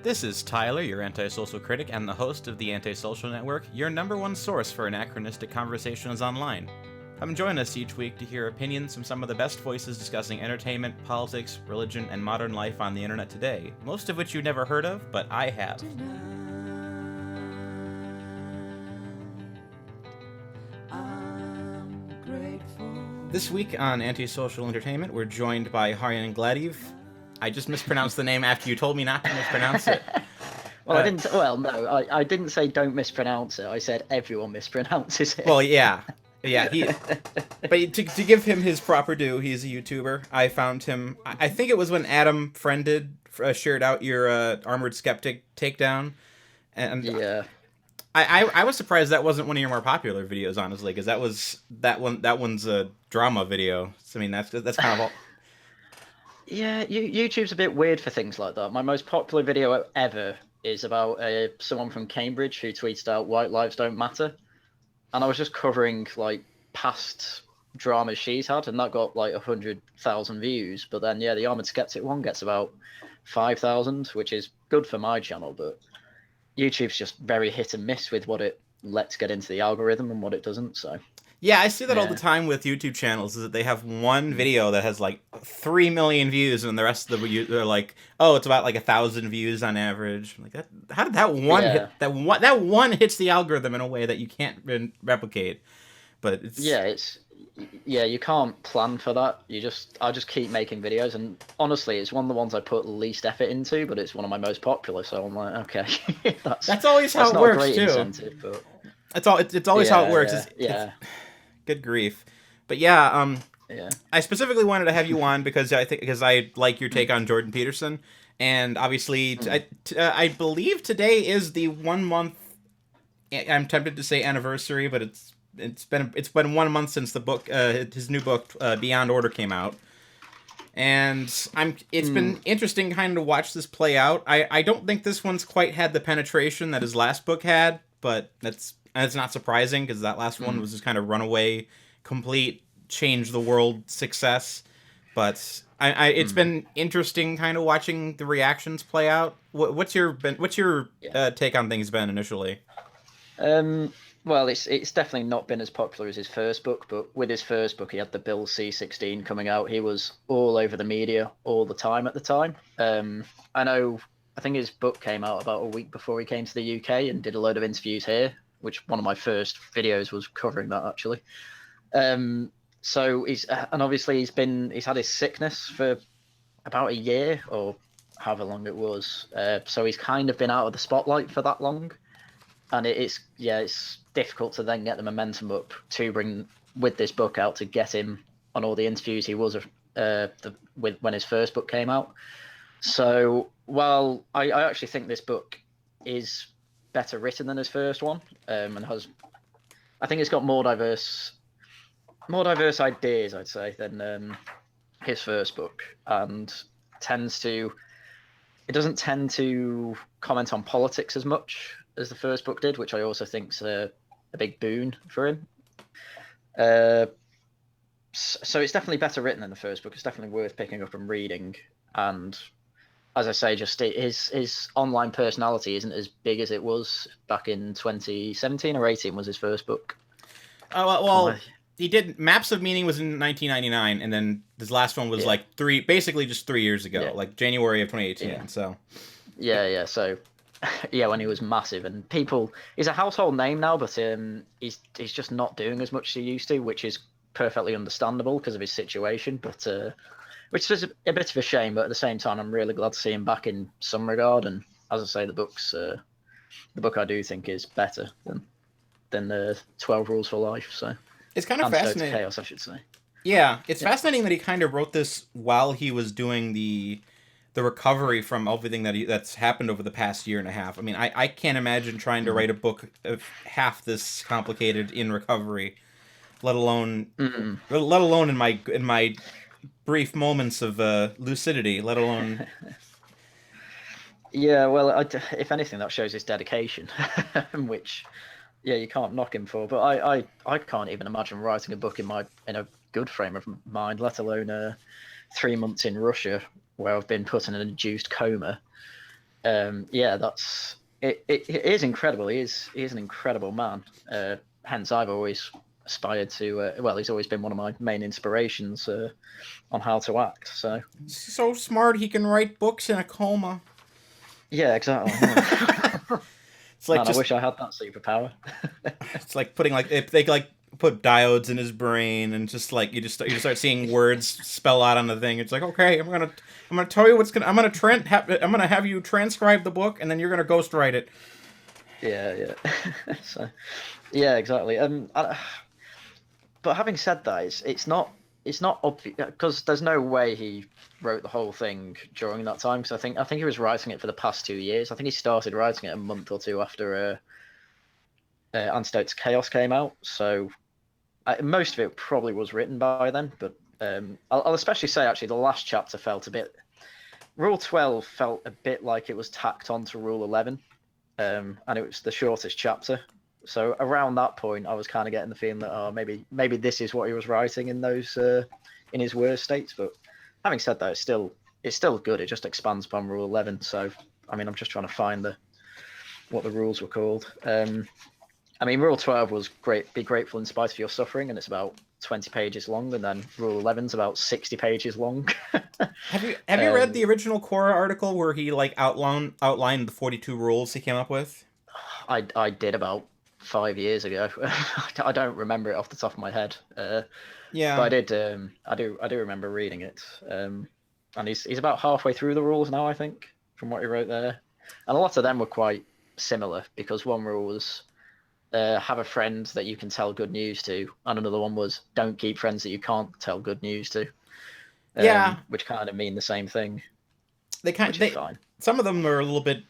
This is Tyler, your antisocial critic and the host of the AntiSocial Network, your number one source for anachronistic conversations online. Come join us each week to hear opinions from some of the best voices discussing entertainment, politics, religion, and modern life on the internet today, most of which you've never heard of, but I have. This week on Antisocial Entertainment, we're joined by Haryan Glaeddyv. I just mispronounced the name after you told me not to mispronounce it. Well, I didn't. Well, no, I didn't say don't mispronounce it. I said everyone mispronounces it. Well, yeah. But to give him his proper due, he's a YouTuber. I found him. I think it was when Adam Friended shared out your Armored Skeptic takedown, and yeah. I was surprised that wasn't one of your more popular videos, honestly, because that one's a drama video. So, I mean, that's kind of all. Yeah, YouTube's a bit weird for things like that. My most popular video ever is about someone from Cambridge who tweeted out "White lives don't matter," and I was just covering like past dramas she's had, and that got like 100,000 views. But then, yeah, the Armored Skeptic one gets about 5,000, which is good for my channel, but YouTube's just very hit and miss with what it lets get into the algorithm and what it doesn't. So yeah, I see that all the time with YouTube channels, is that they have one video that has like 3 million views, and the rest of the they're like, oh, it's about like 1,000 views on average. I'm like, how did that one hit? That one hits the algorithm in a way that you can't replicate. But you can't plan for that. I just keep making videos, and honestly, it's one of the ones I put least effort into, but it's one of my most popular. So I'm like, okay, that's always how it works too. But it's always how it works. Yeah. Good grief. But yeah, I specifically wanted to have you on because I like your take on Jordan Peterson, and obviously I believe today is the 1 month. I'm tempted to say anniversary, but it's been 1 month since the book, his new book, Beyond Order, came out, and it's been interesting kind of watch this play out. I don't think this one's quite had the penetration that his last book had, but it's not surprising because that last one was just kind of runaway, complete, change the world success. But it's been interesting kind of watching the reactions play out. What's your take on things been initially? Well, it's definitely not been as popular as his first book, but with his first book, he had the Bill C-16 coming out. He was all over the media all the time at the time. I think his book came out about a week before he came to the UK and did a load of interviews here, which one of my first videos was covering that, actually. So and obviously he's had his sickness for about a year or however long it was. So he's kind of been out of the spotlight for that long. And it's difficult to then get the momentum up to bring with this book out to get him on all the interviews he was when his first book came out. So while I actually think this book is better written than his first one, and I think it's got more diverse ideas, I'd say, than his first book, and it doesn't tend to comment on politics as much as the first book did, which I also think's a big boon for him. So it's definitely better written than the first book. It's definitely worth picking up and reading. And as I say, just his online personality isn't as big as it was back in 2017 or 18 was his first book. Well, he did Maps of Meaning was in 1999, and then his last one was basically just 3 years ago, like January of 2018. Yeah. So So when he was massive, and he's a household name now, but he's just not doing as much as he used to, which is perfectly understandable because of his situation, but which is a bit of a shame. But at the same time, I'm really glad to see him back in some regard. And as I say, the book I do think is better than the 12 Rules for Life. So it's kind of fascinating. Chaos, I should say. Yeah, it's fascinating that he kind of wrote this while he was doing the recovery from everything that's happened over the past year and a half. I mean, I can't imagine trying to write a book of half this complicated in recovery, let alone in my brief moments of lucidity, let alone. Yeah, well, if anything, that shows his dedication, which, you can't knock him for. But I can't even imagine writing a book in a good frame of mind, let alone 3 months in Russia where I've been put in an induced coma. Yeah, that's it. It is incredible. He is an incredible man. Hence, I've always aspired to. Well, he's always been one of my main inspirations on how to act. So So smart, he can write books in a coma. yeah, exactly. Yeah. It's like Man, I just wish I had that superpower. it's like putting like if they like put diodes in his brain and just like you just start seeing words spell out on the thing. It's like okay, I'm gonna tell you what's gonna I'm gonna have you transcribe the book and then you're gonna ghostwrite it. Yeah, yeah. So yeah, exactly. But having said that, it's not obvious because there's no way he wrote the whole thing during that time. Because I think he was writing it for the past 2 years. I think he started writing it a month or two after Antidote to Chaos came out. So most of it probably was written by then. But I'll especially say actually the last chapter felt a bit. Rule 12 felt a bit like it was tacked onto Rule 11, and it was the shortest chapter. So around that point, I was kind of getting the feeling that maybe this is what he was writing in those in his worst states. But having said that, it's still good. It just expands upon Rule 11. So I mean, I'm just trying to find what the rules were called. I mean, Rule 12 was great. Be grateful in spite of your suffering, and it's about 20 pages long. And then Rule 11's about 60 pages long. Have you read the original Quora article where he like outlined the 42 rules he came up with? I did about 5 years ago. I don't remember it off the top of my head. Yeah. But I did. I do remember reading it. And he's about halfway through the rules now, I think, from what he wrote there. And a lot of them were quite similar because one rule was have a friend that you can tell good news to, and another one was don't keep friends that you can't tell good news to. Yeah. Which kind of mean the same thing. They kind which is fine. Some of them are a little bit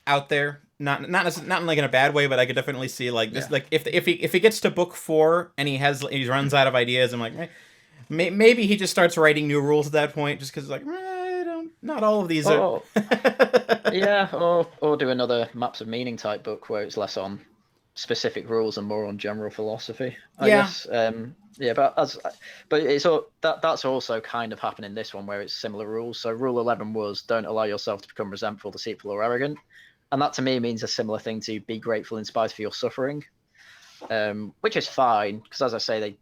out there, not in like in a bad way, but I could definitely see like this, like if he gets to book 4 and he runs out of ideas, I'm like, maybe he just starts writing new rules at that point, just because like not all of these are. Yeah, or do another Maps of Meaning type book where it's less on specific rules and more on general philosophy. I guess. Yeah, but it's that's also kind of happened in this one where it's similar rules. So Rule 11 was don't allow yourself to become resentful, deceitful, or arrogant. And that to me means a similar thing to be grateful in spite of your suffering, which is fine because, as I say,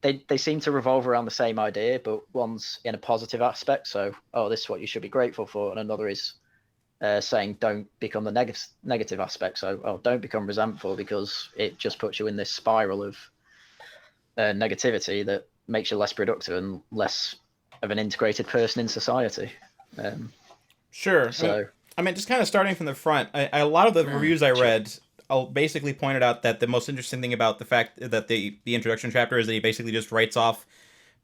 they seem to revolve around the same idea, but one's in a positive aspect. So, this is what you should be grateful for, and another is saying don't become the negative aspect. So, don't become resentful because it just puts you in this spiral of negativity that makes you less productive and less of an integrated person in society. Sure. So. I mean, just kind of starting from the front, a lot of the reviews I read basically pointed out that the most interesting thing about the fact that the introduction chapter is that he basically just writes off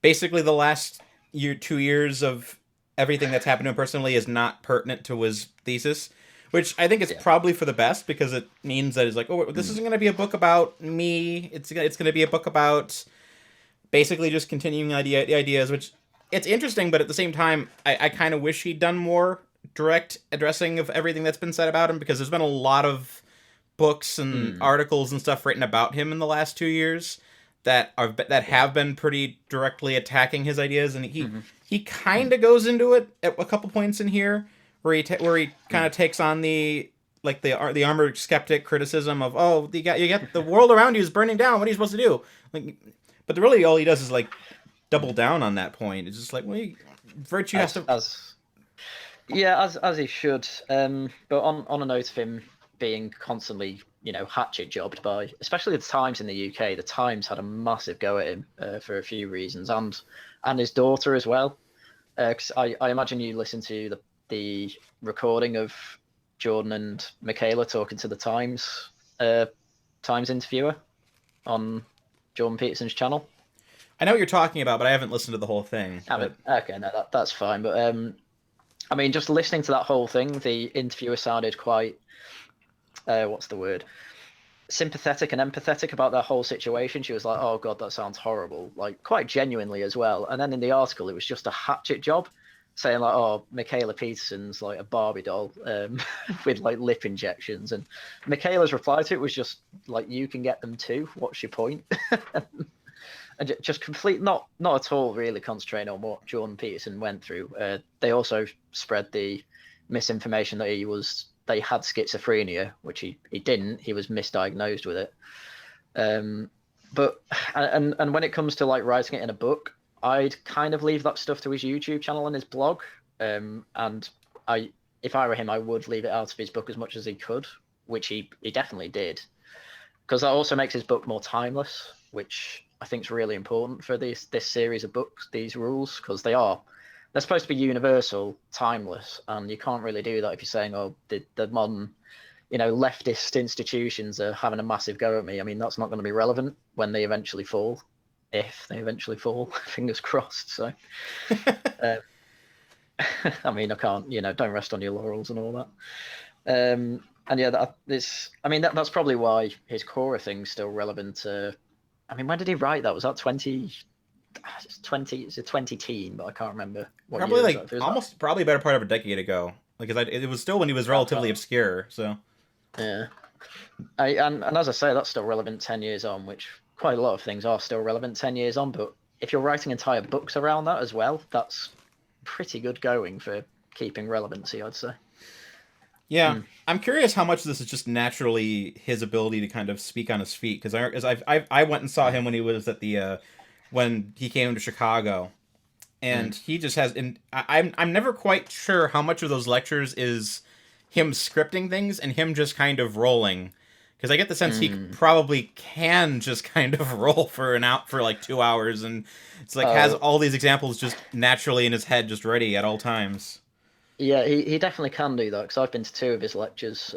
basically the last 2 years of everything that's happened to him personally is not pertinent to his thesis, which I think is probably for the best because it means that it's like, this isn't going to be a book about me. It's going to be a book about basically just continuing the ideas, which it's interesting, but at the same time, I kind of wish he'd done more direct addressing of everything that's been said about him because there's been a lot of books and articles and stuff written about him in the last 2 years that have been pretty directly attacking his ideas, and he kind of goes into it at a couple points in here where he kind of takes on the armored skeptic criticism of you got the world around you is burning down, what are you supposed to do? Like, but really all he does is like double down on that point. It's just like, virtue has to. Yeah, as he should. But on a note of him being constantly, hatchet jobbed by, especially the Times in the UK. The Times had a massive go at him for a few reasons, and his daughter as well. Because I imagine you listened to the recording of Jordan and Michaela talking to the Times interviewer on Jordan Peterson's channel. I know what you're talking about, but I haven't listened to the whole thing. Okay, no, that's fine. But I mean, just listening to that whole thing, the interviewer sounded quite, what's the word? Sympathetic and empathetic about that whole situation. She was like, "Oh God, that sounds horrible," like quite genuinely as well. And then in the article, it was just a hatchet job, saying like, "Oh, Michaela Peterson's like a Barbie doll with like lip injections," and Michaela's reply to it was just like, "You can get them too. What's your point?" And just complete, not at all really concentrating on what Jordan Peterson went through. They also spread the misinformation that he had schizophrenia, which he didn't. He was misdiagnosed with it. But when it comes to like writing it in a book, I'd kind of leave that stuff to his YouTube channel and his blog. And if I were him, I would leave it out of his book as much as he could, which he definitely did, because that also makes his book more timeless, which I think is really important for this series of books, these rules, because they're supposed to be universal, timeless, and you can't really do that if you're saying, oh, the modern, leftist institutions are having a massive go at me. I mean, that's not going to be relevant when they eventually fall, if they eventually fall, fingers crossed. So, I mean, I can't, don't rest on your laurels and all that. And yeah, that's probably why his Quora thing's still relevant. I mean, when did he write that? Was that 2010, but I can't remember. Probably probably a better part of a decade ago. Like, it was still when he was relatively obscure. So yeah, and as I say, that's still relevant 10 years on, which quite a lot of things are still relevant 10 years on. But if you're writing entire books around that as well, that's pretty good going for keeping relevancy, I'd say. Yeah, I'm curious how much of this is just naturally his ability to kind of speak on his feet, because I went and saw him when he was at the when he came to Chicago, and he just has. And I'm never quite sure how much of those lectures is him scripting things and him just kind of rolling, because I get the sense he probably can just kind of roll for like 2 hours, and it's like has all these examples just naturally in his head, just ready at all times. Yeah, he definitely can do that, because I've been to 2 of his lectures.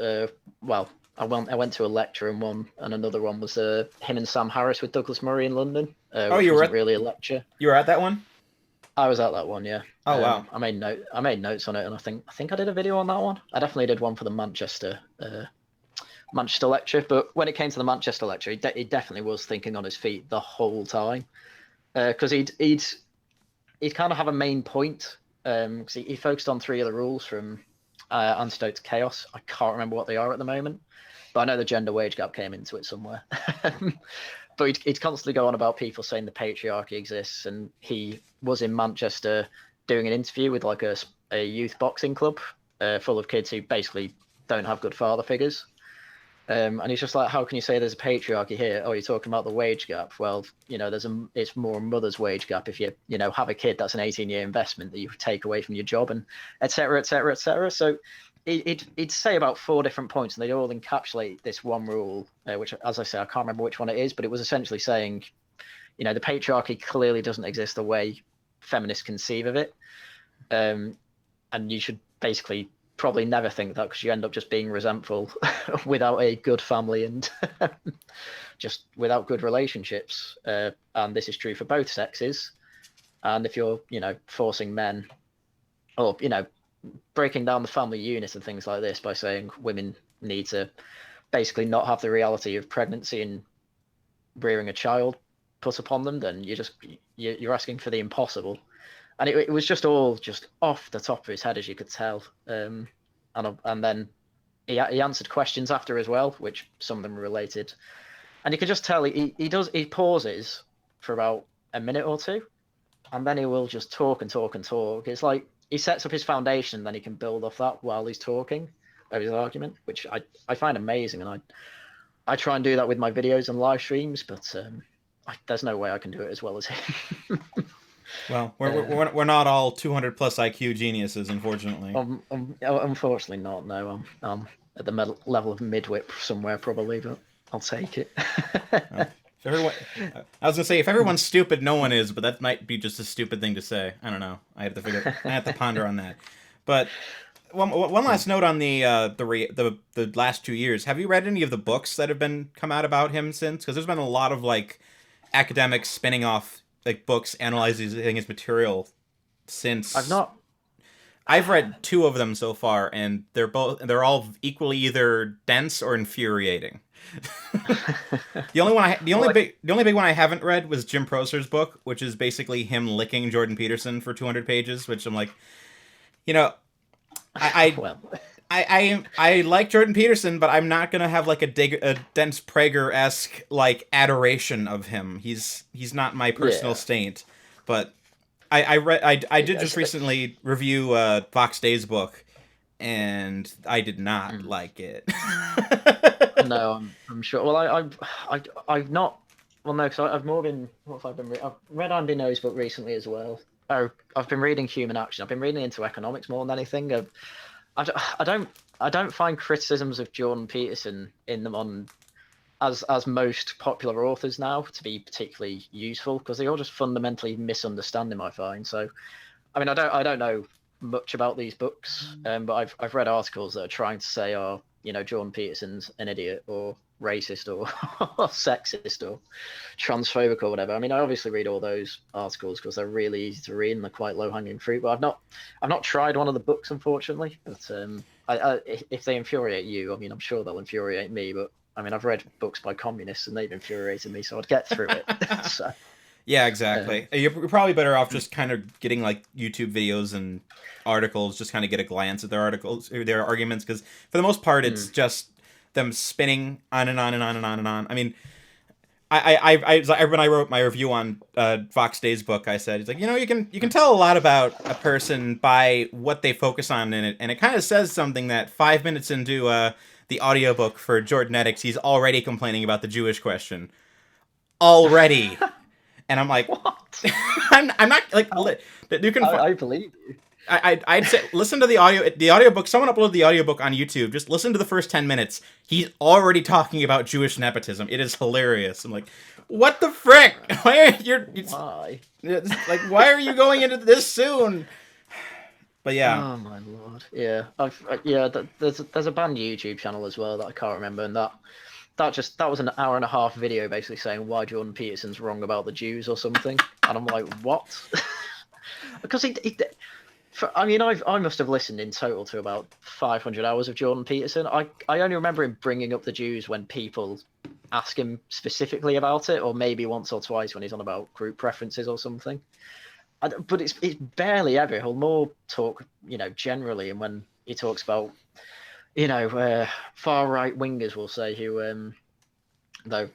Well, I went to a lecture and another one was him and Sam Harris with Douglas Murray in London. You were really a lecture. You were at that one? I was at that one, yeah. Oh wow! I made notes on it, and I think I did a video on that one. I definitely did one for the Manchester lecture, but when it came to the Manchester lecture, he definitely was thinking on his feet the whole time, because he'd kind of have a main point. Because he focused on 3 of the rules from Antidote to Chaos. I can't remember what they are at the moment, but I know the gender wage gap came into it somewhere. But he'd constantly go on about people saying the patriarchy exists, and he was in Manchester doing an interview with like a youth boxing club full of kids who basically don't have good father figures. And he's just like, how can you say there's a patriarchy here? Oh, you're talking about the wage gap. Well, it's more a mother's wage gap. If you have a kid, that's an 18-year investment that you take away from your job, and et cetera, et cetera, et cetera. So he'd say about 4 different points, and they'd all encapsulate this one rule, which, as I say, I can't remember which one it is, but it was essentially saying, the patriarchy clearly doesn't exist the way feminists conceive of it. And you should basically probably never think that, because you end up just being resentful without a good family and just without good relationships. And this is true for both sexes. And if you're, forcing men, or, breaking down the family unit and things like this by saying women need to basically not have the reality of pregnancy and rearing a child put upon them, then you're asking for the impossible. And it was just all just off the top of his head, as you could tell. And then he answered questions after as well, which some of them were related. And you could just tell he pauses for about a minute or 2, and then he will just talk and talk and talk. It's like he sets up his foundation, and then he can build off that while he's talking of his argument, which I find amazing. And I try and do that with my videos and live streams, but there's no way I can do it as well as him. Well, we're not all 200 plus IQ geniuses, unfortunately. Unfortunately not. No, I'm at the level of midwit somewhere probably, but I'll take it. I was gonna say, if everyone's stupid, no one is, but that might be just a stupid thing to say. I don't know. I have to ponder on that. But one last note on the last 2 years. Have you read any of the books that have come out about him since? Because there's been a lot of like academics spinning off like books analyzing his material since. I've read 2 of them so far, and they're all equally either dense or infuriating. The only big one I haven't read was Jim Prosser's book, which is basically him licking Jordan Peterson for 200 pages, which I'm like, I like Jordan Peterson, but I'm not gonna have like a Dennis Prager-esque like adoration of him. He's not my personal saint. But I did just recently review Fox Day's book, and I did not Mm. like it. No, I'm sure. Well, I've not. Well, no, because I've more been. What have I been? I've read Andy No's book recently as well. Oh, I've been reading Human Action. I've been reading into economics more than anything. I, I don't I don't find criticisms of Jordan Peterson in them on as most popular authors now to be particularly useful because they all just fundamentally misunderstand him. I find so. I mean, I don't know much about these books, but I've read articles that are trying to say, oh, Jordan Peterson's an idiot or racist or, or sexist or transphobic or whatever. I mean, I obviously read all those articles because they're really easy to read and they're quite low hanging fruit. But I've not tried one of the books, unfortunately. But if they infuriate you, I mean, I'm sure they'll infuriate me. But I mean, I've read books by communists and they've infuriated me, so I'd get through it. So. Yeah, exactly. You're probably better off just kind of getting like YouTube videos and articles, just kind of get a glance at their articles or their arguments, because for the most part, it's just them spinning on and on and on and on and on. I mean, I when I wrote my review on Fox Day's book, I said it's like you can tell a lot about a person by what they focus on in it, and it kind of says something that 5 minutes into the audiobook for Jordan Ethics, he's already complaining about the Jewish question already. And I'm like, What? I'm not like you can. I believe you. I'd say listen to the audiobook. Someone uploaded the audiobook on YouTube. Just listen to the first 10 minutes. He's already talking about Jewish nepotism. It is hilarious. I'm like, what the frick? Why why are you going into this soon? But yeah. Oh my lord. Yeah. There's a banned YouTube channel as well that I can't remember, and that was an hour and a half video basically saying why Jordan Peterson's wrong about the Jews or something, and I'm like, what? Because I must have listened in total to about 500 hours of Jordan Peterson. I only remember him bringing up the Jews when people ask him specifically about it, or maybe once or twice when he's on about group preferences or something. But it's barely ever. He'll more talk, generally, and when he talks about, far right wingers, will say, who, though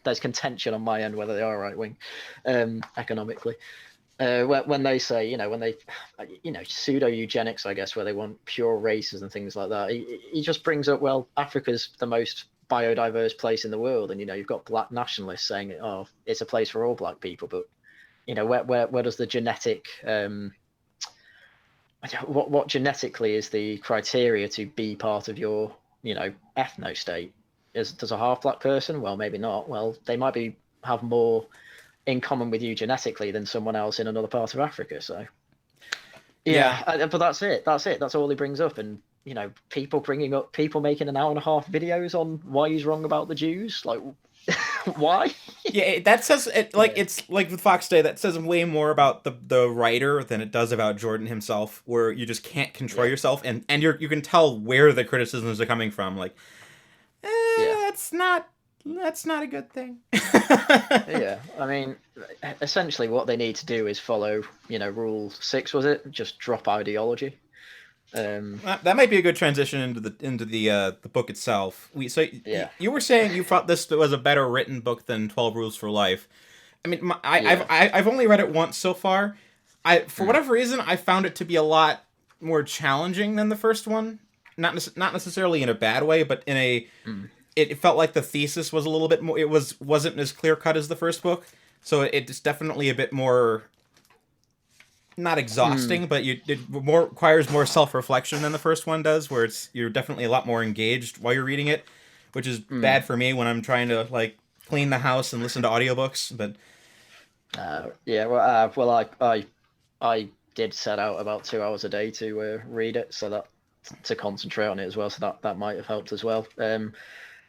there's contention on my end whether they are right wing, economically. When they say, when they, pseudo eugenics, I guess, where they want pure races and things like that, he just brings up, well, Africa's the most biodiverse place in the world, and you've got black nationalists saying, oh, it's a place for all black people, but where does the genetic what genetically is the criteria to be part of your ethno state? Does a half black person? Well, maybe not. Well, they might have more in common with you genetically than someone else in another part of Africa. So yeah. But that's it. That's all he brings up. And people making an hour and a half videos on why he's wrong about the Jews. Like, why? Yeah, that says it it's like with Fox Day. That says way more about the writer than it does about Jordan himself. Where you just can't control yourself, and you can tell where the criticisms are coming from. Like, that's not a good thing. Yeah, I mean, essentially, what they need to do is follow, Rule 6. Was it just drop ideology? That might be a good transition into the book itself. You were saying you thought this was a better written book than 12 Rules for Life. I mean, I've only read it once so far. For whatever reason, I found it to be a lot more challenging than the first one. Not necessarily in a bad way, but in a it felt like the thesis was a little bit more. It wasn't as clear cut as the first book, so it's definitely a bit more. Not exhausting, but it requires more self-reflection than the first one does, where you're definitely a lot more engaged while you're reading it, which is bad for me when I'm trying to clean the house and listen to audiobooks. But I did set out about 2 hours a day to read it, so that to concentrate on it as well. So that might have helped as well.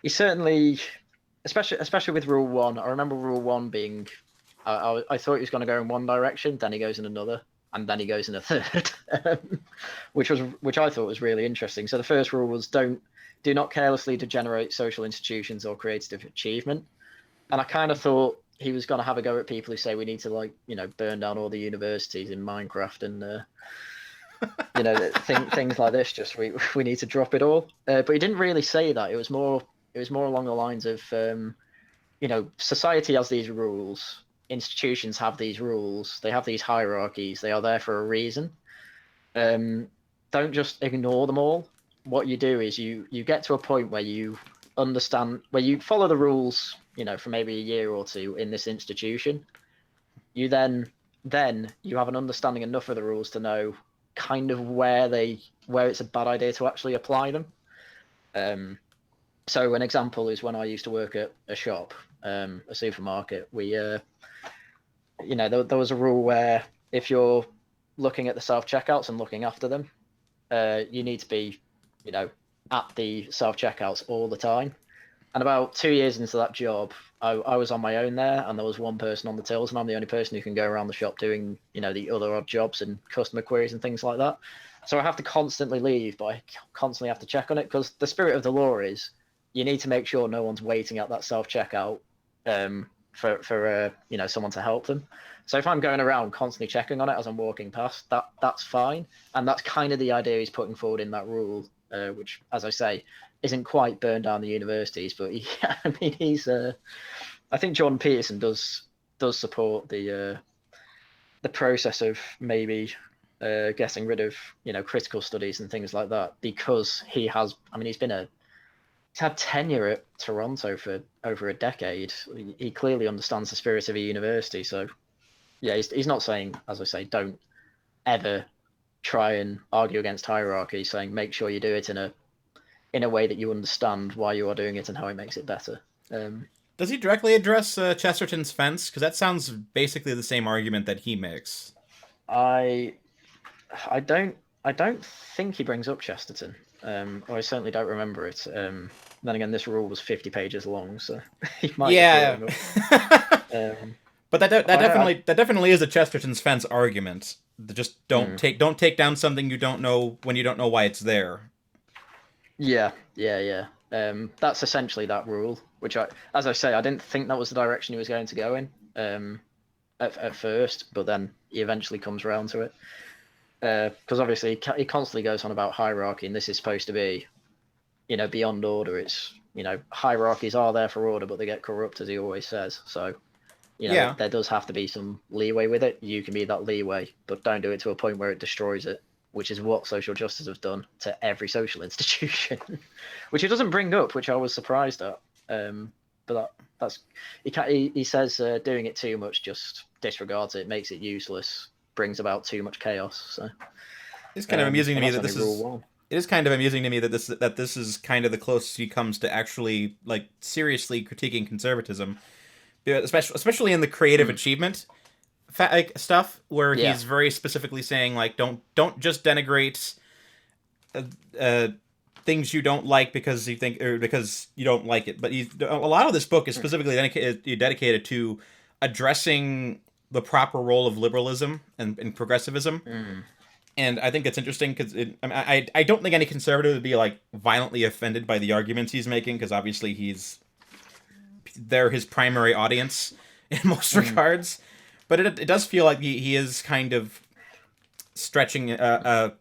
He certainly, especially with Rule 1. I remember Rule 1 being. I thought he was going to go in one direction, then he goes in another, and then he goes in a third, which I thought was really interesting. So the first rule was do not carelessly degenerate social institutions or creative achievement. And I kind of thought he was going to have a go at people who say we need to burn down all the universities in Minecraft and things like this. Just we need to drop it all. But he didn't really say that. It was more along the lines of society has these rules. Institutions have these rules. They have these hierarchies. They are there for a reason. don't just ignore them all. What you do is you get to a point where you understand, where you follow the rules, for maybe a year or two in this institution. You then you have an understanding enough of the rules to know kind of where it's a bad idea to actually apply them. So an example is when I used to work at a shop, a supermarket. We, there was a rule where if you're looking at the self-checkouts and looking after them, you need to be, at the self-checkouts all the time. And about 2 years into that job, I was on my own there, and there was one person on the tills, and I'm the only person who can go around the shop doing, the other odd jobs and customer queries and things like that. So I have to constantly leave, but I constantly have to check on it, because the spirit of the law is you need to make sure no one's waiting at that self-checkout for someone to help them. So if I'm going around constantly checking on it as I'm walking past, that's fine. And that's kind of the idea he's putting forward in that rule, which, as I say, isn't quite burned down the universities, but he's. I think Jordan Peterson does support the process of maybe getting rid of critical studies and things like that, because he has. I mean, he's had tenure at Toronto for over a decade. He clearly understands the spirit of a university. So yeah, he's not saying, as I say, don't ever try and argue against hierarchy. He's saying make sure you do it in a way that you understand why you are doing it and how it makes it better. Does he directly address Chesterton's fence? Because that sounds basically the same argument that he makes. I don't think he brings up Chesterton, or I certainly don't remember it. Then again, this rule was 50 pages long, so he might. Yeah. But that definitely is a Chesterton's fence argument. Just don't take down something you don't know when you don't know why it's there. Yeah. That's essentially that rule, which as I say, I didn't think that was the direction he was going to go in at first, but then he eventually comes around to it. Because obviously he constantly goes on about hierarchy, and this is supposed to be, beyond order. It's, hierarchies are there for order, but they get corrupt, as he always says. So, there does have to be some leeway with it. You can be that leeway, but don't do it to a point where it destroys it, which is what social justice have done to every social institution, which he doesn't bring up, which I was surprised at. But that's he says doing it too much just disregards it, makes it useless, brings about too much chaos. So it's kind of amusing to me that this is. It is kind of amusing to me that this is kind of the closest he comes to actually seriously critiquing conservatism, especially in the creative achievement stuff, where he's very specifically saying don't just denigrate things you don't like because you think, or because you don't like it. But a lot of this book is specifically dedicated to addressing the proper role of liberalism and progressivism. And I think it's interesting because I don't think any conservative would be violently offended by the arguments he's making, because obviously they're his primary audience in most regards. But it does feel like he is kind of stretching. What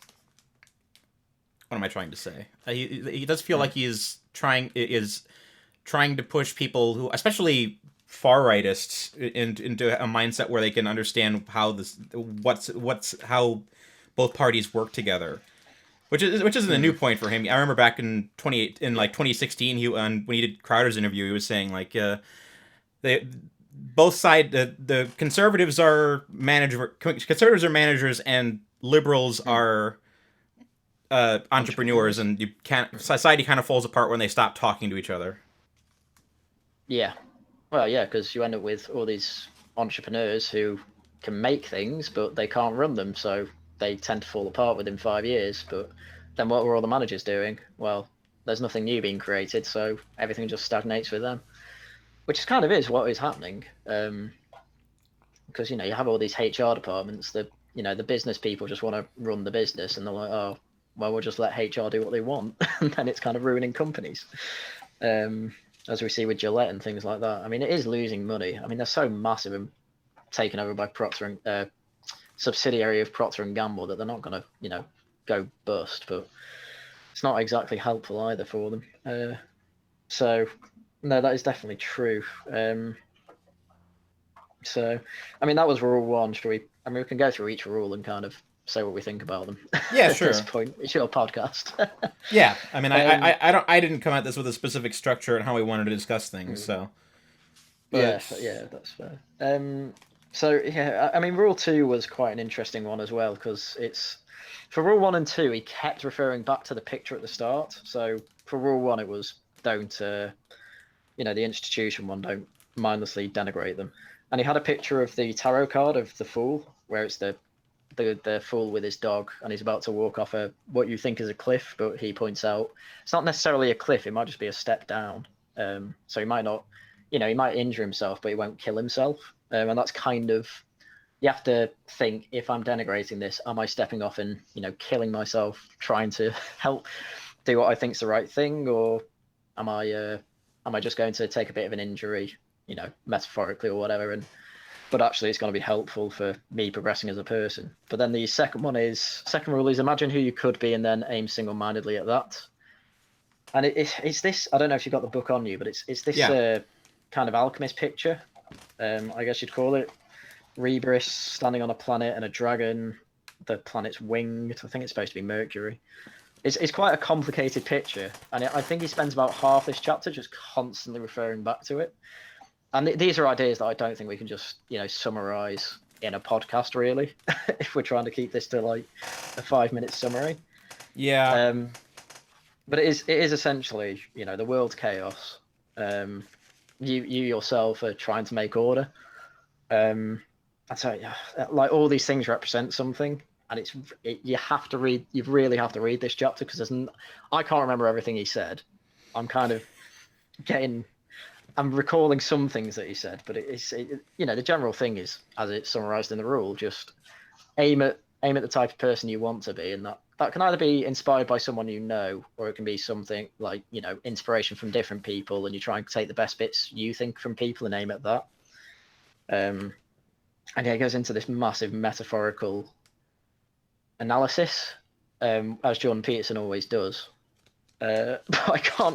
am I trying to say? He does feel like he is trying to push people who, especially far rightists, into a mindset where they can understand how how both parties work together, which isn't a new point for him. I remember back in 2016, when he did Crowder's interview, he was saying both sides, the conservatives are managers and liberals are entrepreneurs, and society kind of falls apart when they stop talking to each other. Yeah, well, yeah, because you end up with all these entrepreneurs who can make things, but they can't run them, so they tend to fall apart within 5 years. But then what were all the managers doing? Well, there's nothing new being created, so everything just stagnates with them, which is what is happening. Because you have all these HR departments that the business people just want to run the business, and they're like, oh, well, we'll just let HR do what they want, and then it's kind of ruining companies. As we see with Gillette and things like that. I mean, it is losing money. I mean, they're so massive and taken over by Procter and subsidiary of Procter and Gamble that they're not going to, go bust. But it's not exactly helpful either for them. So, no, that is definitely true. So, I mean, that was rule one. We can go through each rule and kind of say what we think about them. Yeah, At sure. this point, it's your podcast. Yeah, I mean, I didn't come at this with a specific structure and how we wanted to discuss things, so. But... Yeah, that's fair. So yeah, I mean, rule 2 was quite an interesting one as well, because it's for rule 1 and 2, he kept referring back to the picture at the start. So for rule 1, it was don't, the institution one, don't mindlessly denigrate them. And he had a picture of the tarot card of the Fool, where it's the Fool with his dog, and he's about to walk off what you think is a cliff, but he points out it's not necessarily a cliff; it might just be a step down. So he might not, he might injure himself, but he won't kill himself. And that's kind of, you have to think, if I'm denigrating this, am I stepping off and killing myself trying to help do what I think's the right thing, or am I just going to take a bit of an injury, metaphorically or whatever, but actually it's going to be helpful for me progressing as a person. But then the second rule is imagine who you could be and then aim single-mindedly at that. And it's this, I don't know if you've got the book on you, but it's this kind of alchemist picture, I guess you'd call it. Rebris standing on a planet and a dragon, the planet's winged. I think it's supposed to be Mercury. It's quite a complicated picture, and I think he spends about half this chapter just constantly referring back to it. And these are ideas that I don't think we can just summarize in a podcast, really, if we're trying to keep this to like a 5-minute summary. Yeah. But it is essentially, the world's chaos. You yourself are trying to make order. And so, like, all these things represent something, and you really have to read this chapter, because I can't remember everything he said. I'm kind of I'm recalling some things that he said, but the general thing is, as it's summarized in the rule, just aim at the type of person you want to be, and that can either be inspired by someone or it can be something like inspiration from different people, and you try and take the best bits you think from people and aim at that. And it goes into this massive metaphorical analysis, as Jordan Peterson always does. But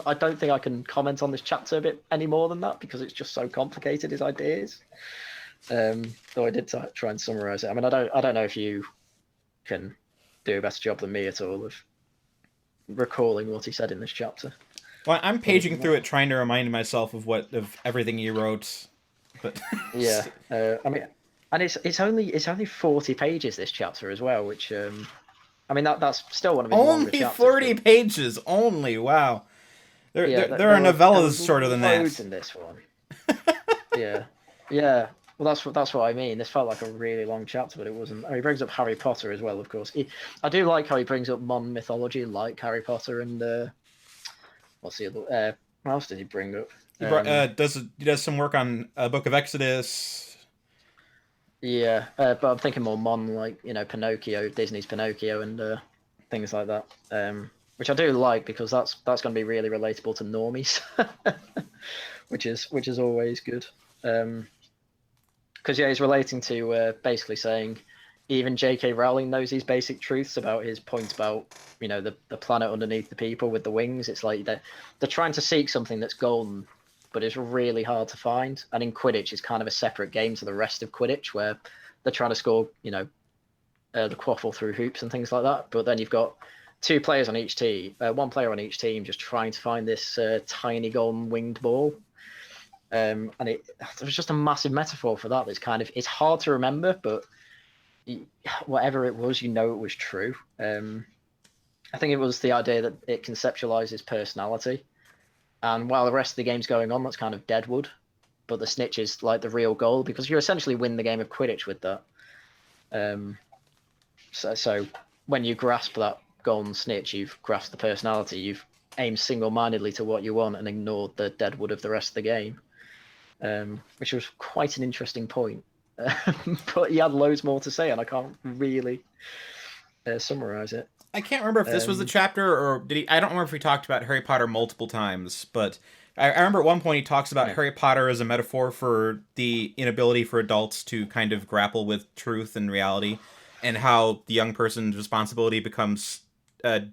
I don't think I can comment on this chapter a bit any more than that, because it's just so complicated, his ideas. Though I did try and summarize it. I mean, I don't know if you can do a better job than me at all of recalling what he said in this chapter. Well, I'm paging through it, trying to remind myself of everything he wrote. But yeah, I mean, and it's only 40 pages, this chapter as well, which I mean, that's still one of his longer chapters. Only 40 pages, only, wow. There are novellas shorter than that. Loads in this one. Yeah. Well, that's what I mean. This felt like a really long chapter, but it wasn't. I mean, he brings up Harry Potter as well, of course. I do like how he brings up modern mythology, like Harry Potter and what's the other? What else did he bring up? He does some work on Book of Exodus. Yeah, but I'm thinking more modern, like Pinocchio, Disney's Pinocchio, and things like that. Which I do like, because that's going to be really relatable to normies, which is always good. Because he's relating to basically saying even J.K. Rowling knows these basic truths about his point about the planet underneath the people with the wings. It's like they're trying to seek something that's golden, but it's really hard to find. And in Quidditch, it's kind of a separate game to the rest of Quidditch, where they're trying to score the quaffle through hoops and things like that. But then you've got two players on each team, one player on each team, just trying to find this tiny golden winged ball. And it was just a massive metaphor for that. It's hard to remember, but whatever it was, it was true. I think it was the idea that it conceptualizes personality, and while the rest of the game's going on, that's kind of deadwood, but the snitch is like the real goal, because you essentially win the game of Quidditch with that. So when you grasp that golden snitch, you've grasped the personality, you've aimed single-mindedly to what you want and ignored the deadwood of the rest of the game. Which was quite an interesting point. But he had loads more to say, and I can't really summarize it. I can't remember if this was the chapter, or did he... I don't remember if we talked about Harry Potter multiple times, but I remember at one point he talks about Harry Potter as a metaphor for the inability for adults to kind of grapple with truth and reality, and how the young person's responsibility becomes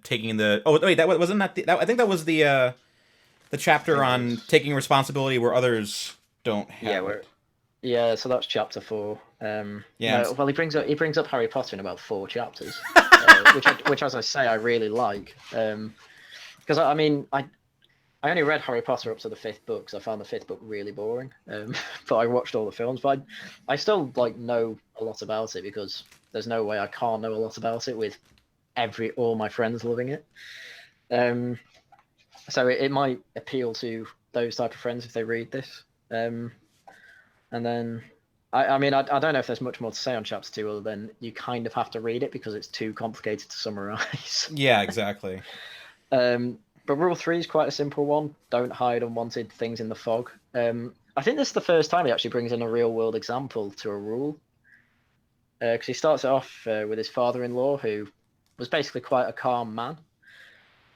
taking the... Oh, wait, that wasn't that... I think that was the chapter on taking responsibility where others don't have it. Yeah, so that's chapter 4. Yeah. No, well, he brings up Harry Potter in about 4 chapters, which, as I say, I really like. Because I mean, I only read Harry Potter up to the 5th book, because I found the 5th book really boring. But I watched all the films, but I still like know a lot about it, because there's no way I can't know a lot about it with all my friends loving it. So it might appeal to those type of friends if they read this. And then I mean, I don't know if there's much more to say on chapter 2 other than you kind of have to read it because it's too complicated to summarize. Yeah, exactly. But rule 3 is quite a simple one. Don't hide unwanted things in the fog. I think this is the first time he actually brings in a real world example to a rule. Because he starts it off with his father-in-law, who was basically quite a calm man,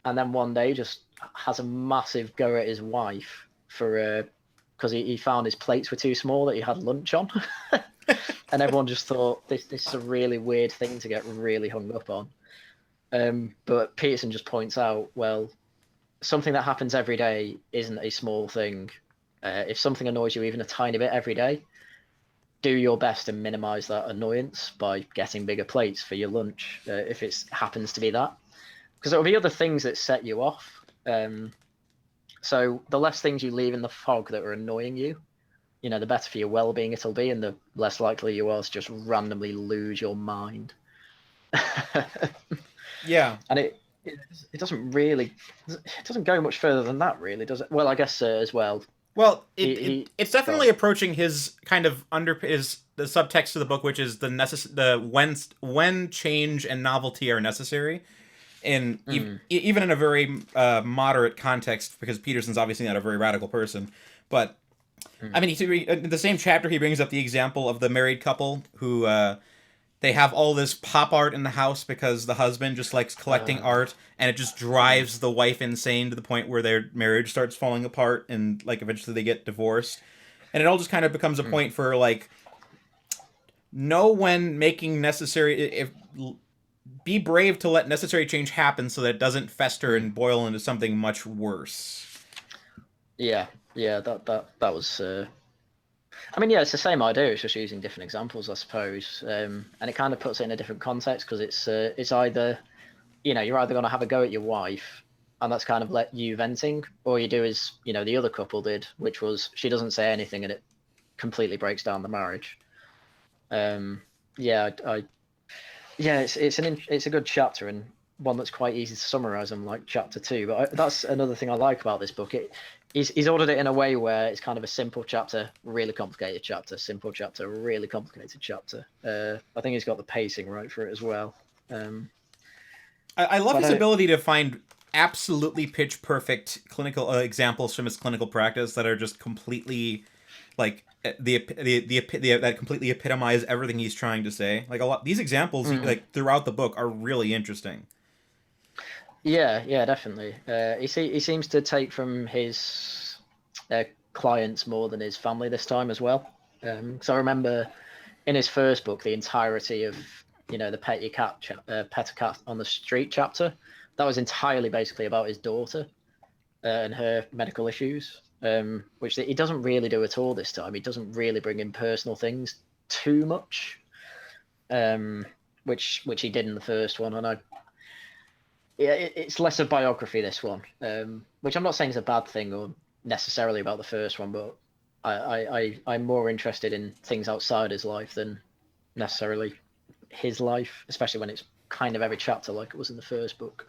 and then one day just has a massive go at his wife for because he found his plates were too small that he had lunch on. And everyone just thought this is a really weird thing to get really hung up on. But Peterson just points out, well, something that happens every day isn't a small thing. If something annoys you even a tiny bit every day, do your best to minimize that annoyance by getting bigger plates for your lunch, if it happens to be that. Because there will be other things that set you off. So the less things you leave in the fog that are annoying you, the better for your well-being it'll be, and the less likely you are to just randomly lose your mind. Yeah. And it doesn't go much further than that, really, does it? Well, I guess as well. Well, it's definitely approaching his kind of the subtext of the book, which is the when change and novelty are necessary. And even in a very moderate context, because Peterson's obviously not a very radical person, but I mean, in the same chapter, he brings up the example of the married couple who they have all this pop art in the house because the husband just likes collecting art, and it just drives the wife insane to the point where their marriage starts falling apart, and like eventually they get divorced, and it all just kind of becomes a point for like, know when making necessary be brave to let necessary change happen so that it doesn't fester and boil into something much worse. Yeah, that was. I mean, yeah, it's the same idea. It's just using different examples, I suppose, and it kind of puts it in a different context because it's either, you're either going to have a go at your wife, and that's kind of let you venting, or you do as the other couple did, which was she doesn't say anything and it completely breaks down the marriage. It's a good chapter and one that's quite easy to summarize on like chapter 2. But that's another thing I like about this book. He's ordered it in a way where it's kind of a simple chapter, really complicated chapter, simple chapter, really complicated chapter. I think he's got the pacing right for it as well. I love his ability to find absolutely pitch perfect clinical examples from his clinical practice that are just completely like that completely epitomize everything he's trying to say. Like these examples like throughout the book are really interesting. Yeah, definitely. He seems to take from his clients more than his family this time as well. So I remember in his first book, the entirety of the pet a cat on the street chapter, that was entirely basically about his daughter and her medical issues, which he doesn't really do at all this time. He doesn't really bring in personal things too much, which he did in the first one, and it's less a biography, this one, which I'm not saying is a bad thing or necessarily about the first one, but I'm more interested in things outside his life than necessarily his life, especially when it's kind of every chapter like it was in the first book.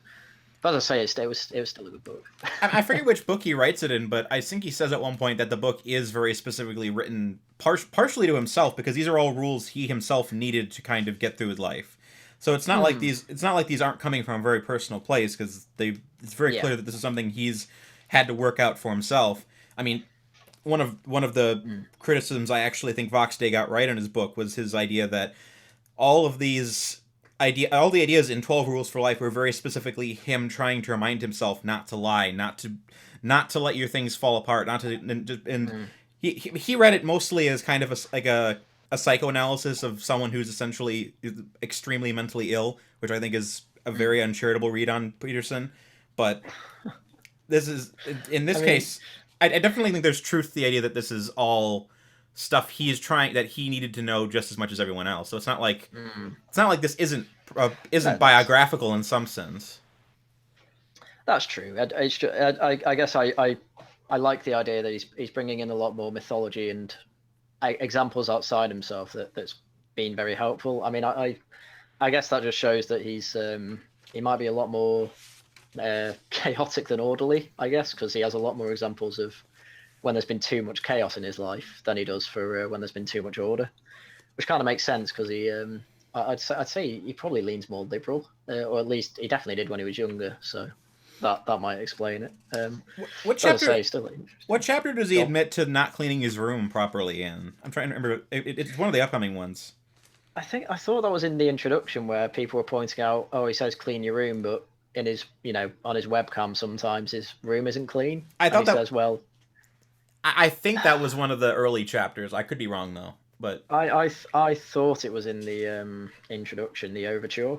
But as I say, it was still a good book. I forget which book he writes it in, but I think he says at one point that the book is very specifically written partially to himself, because these are all rules he himself needed to kind of get through his life. So it's not like these aren't coming from a very personal place, because it's very clear that this is something he's had to work out for himself. I mean, one of the criticisms I actually think Vox Day got right in his book was his idea that all the ideas in 12 Rules for Life were very specifically him trying to remind himself not to lie, not to let your things fall apart, he read it mostly as kind of a psychoanalysis of someone who's essentially extremely mentally ill, which I think is a very uncharitable read on Peterson. But in this case, I definitely think there's truth to the idea that this is all stuff that he needed to know just as much as everyone else. So it's not like this isn't biographical in some sense. That's true. I guess I like the idea that he's bringing in a lot more mythology and examples outside himself that's been very helpful. I mean, I guess that just shows that he might be a lot more chaotic than orderly, I guess, because he has a lot more examples of when there's been too much chaos in his life than he does for when there's been too much order, which kind of makes sense because I'd say he probably leans more liberal, or at least he definitely did when he was younger. So that might explain it. What chapter? What chapter does he admit to not cleaning his room properly in? I'm trying to remember. It's one of the upcoming ones. I thought that was in the introduction where people were pointing out, oh, he says clean your room, but in his on his webcam sometimes his room isn't clean. I thought he says, well, I think that was one of the early chapters. I could be wrong though, but I thought it was in the introduction, the overture,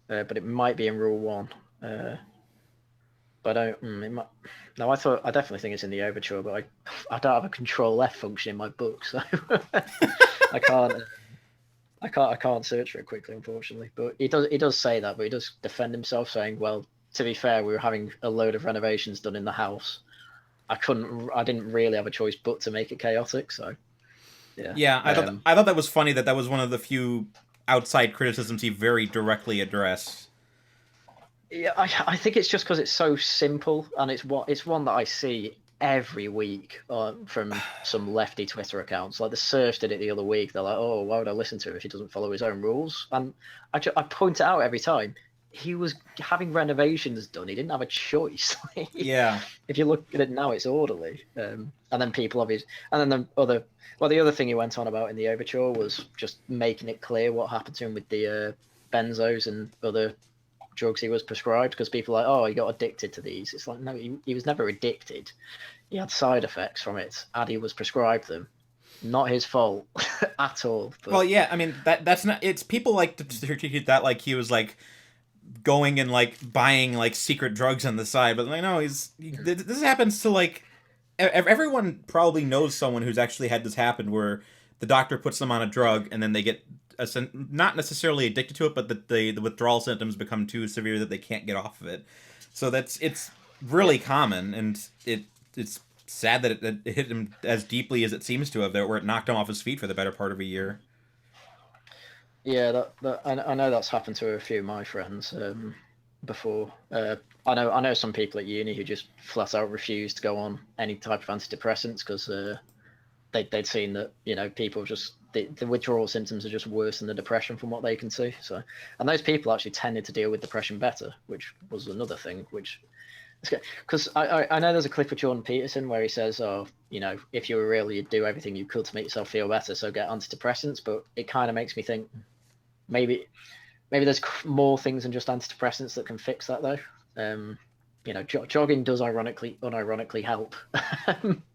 but it might be in Rule 1. But I don't. No, I definitely think it's in the overture, but I don't have a Control F function in my book, so I can't search for it quickly, unfortunately. But he does say that, but he does defend himself, saying, "Well, to be fair, we were having a load of renovations done in the house. I didn't really have a choice but to make it chaotic." So, yeah. Yeah, I thought that was funny that was one of the few outside criticisms he very directly addressed. Yeah, I think it's just because it's so simple, and it's one that I see every week from some lefty Twitter accounts. Like the Surf did it the other week. They're like, "Oh, why would I listen to him if he doesn't follow his own rules?" And I point it out every time. He was having renovations done. He didn't have a choice. Yeah. If you look at it now, it's orderly. And then people obviously, and then the other thing he went on about in the overture was just making it clear what happened to him with the benzos and other drugs he was prescribed, because people are like, oh, he got addicted to these. It's like, no, he was never addicted. He had side effects from it, and he was prescribed them. Not his fault at all. But... Well, yeah, I mean that's not. It's people like to treat that like he was like going and like buying like secret drugs on the side, but like no, this happens to like everyone probably knows someone who's actually had this happen where the doctor puts them on a drug and then they get not necessarily addicted to it, but the withdrawal symptoms become too severe that they can't get off of it. So it's really common, and it's sad that it hit him as deeply as it seems to have, where it knocked him off his feet for the better part of a year. Yeah, I know that's happened to a few of my friends before. I know some people at uni who just flat out refused to go on any type of antidepressants because they'd seen that people just the withdrawal symptoms are just worse than the depression from what they can see. So, and those people actually tended to deal with depression better, which was another thing. Which, because I know there's a clip of Jordan Peterson where he says, "Oh, if you were real, you'd do everything you could to make yourself feel better, so get antidepressants." But it kind of makes me think maybe there's more things than just antidepressants that can fix that, though. Jogging does unironically help,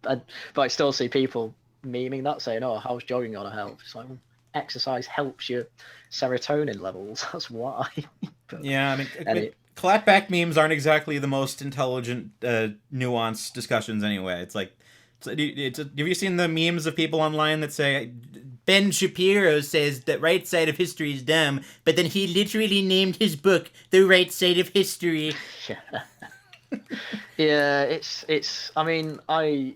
but I still see people memeing that, saying, "Oh, how's jogging gonna help?" It's like, well, exercise helps your serotonin levels. That's why. But, yeah, I mean, clapback memes aren't exactly the most intelligent, nuanced discussions anyway. It's like, have you seen the memes of people online that say, Ben Shapiro says that right side of history is dumb, but then he literally named his book The Right Side of History. Yeah, it's. I mean, I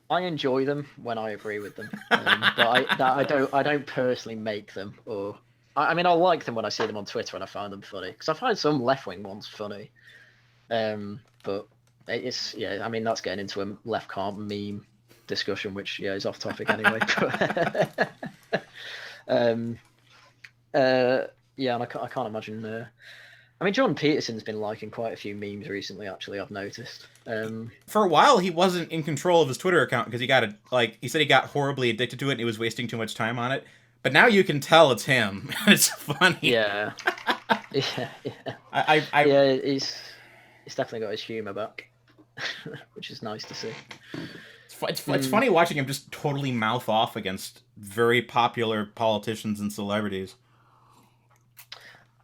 enjoy them when I agree with them, but I don't personally make them. Or I mean, I like them when I see them on Twitter and I find them funny, because I find some left-wing ones funny. But it's I mean, that's getting into a left can't meme discussion, which is off topic anyway. And I can't imagine. I mean, Jordan Peterson's been liking quite a few memes recently. Actually, I've noticed. For a while, he wasn't in control of his Twitter account because he said he got horribly addicted to it and he was wasting too much time on it. But now you can tell it's him. It's funny. Yeah. Yeah. He's definitely got his humor back, which is nice to see. It's funny watching him just totally mouth off against very popular politicians and celebrities.